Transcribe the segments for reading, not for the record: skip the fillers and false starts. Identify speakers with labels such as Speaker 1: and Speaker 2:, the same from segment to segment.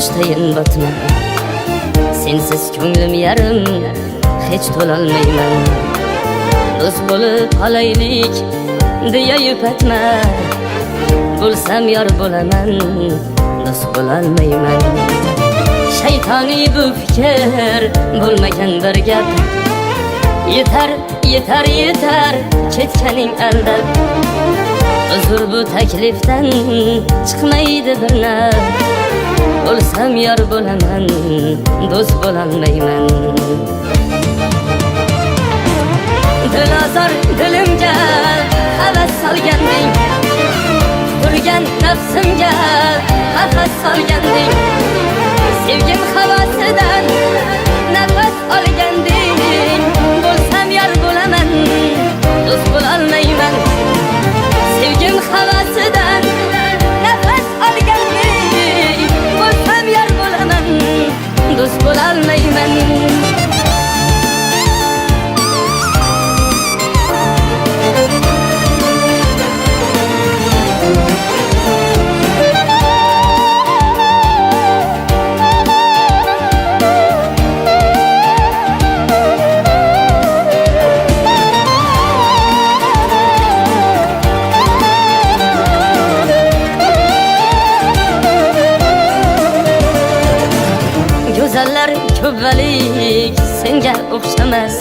Speaker 1: yoshdayin botma. Sensiz ko'nglim yarim, hech to'lolmayman. Do'st bo'lib qolaylik deya yupatma. Bo'lsam yor bo'laman, do'st bo'lolmayman. Shaytoniy bu fikr bo'lmagan bir gap. Yetar, yetar, yetar, ketganing aldab. Uzr bu taklifdan chiqmaydi bir naf. Bo'lsam yor bo'laman, do'st bo'lolmayman. Dilozor dilimga havas solganding, turgan nafsimga qafas solganding. Sevgim havosidan nafas olganding. Bo'lsam yor bo'laman, do'st bo'lolmayman. Sevgim havosidan nafas olganding. Bo'lsam yor bo'laman, do'st bo'lolmayman. Go'zallar ko'palik senga o'xshamas.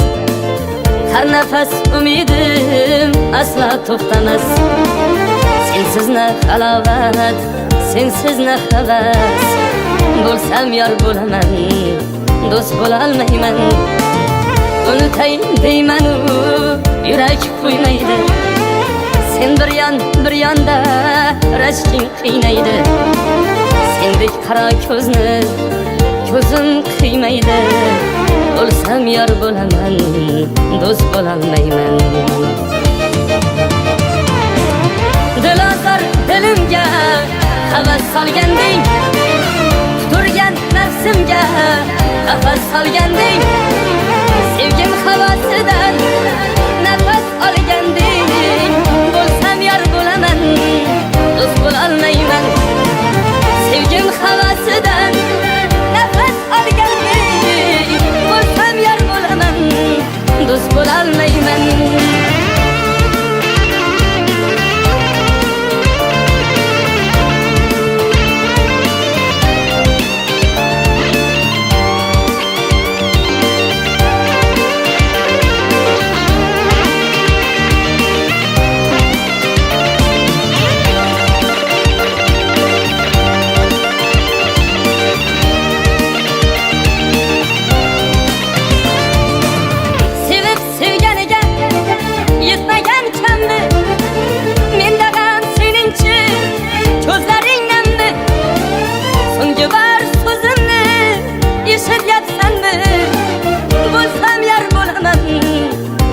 Speaker 1: Har nafas umidim asla to'xtamas. Sensiz na halovat, sensiz na havas. Bo'lsam yor bo'laman, do'st bo'lolmayman. Unutay deyman u yurak qo'ymaydi. Sen bir yonda rashking qiynaydi. Sendek qara ko'zni ko'zim qiymaydi. Bo'lsam yor bo'laman, do'st bo'lolmayman. Dilozor dilimga havas solganding, turgan nafsimga qafas solganding. Sevgim havosidan nafas olganding. Bo'lsam yor bo'laman, do'st bo'lolmayman. Sevgim havosidan nafas olganding. Bo'lsam yor bo'laman, do'st bo'lolmayman.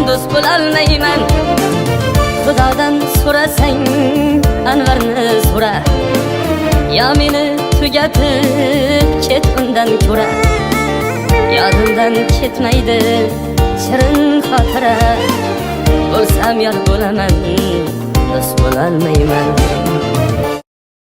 Speaker 1: Do'st bo'lolmayman. Xudodan so'rasang Anvarni so'ra. Ya meni tugatib ket undan ko'ra. Yodimdan ketmaydi shirin xotira. Bo'lsam yor bo'laman, do'st bo'lolmayman.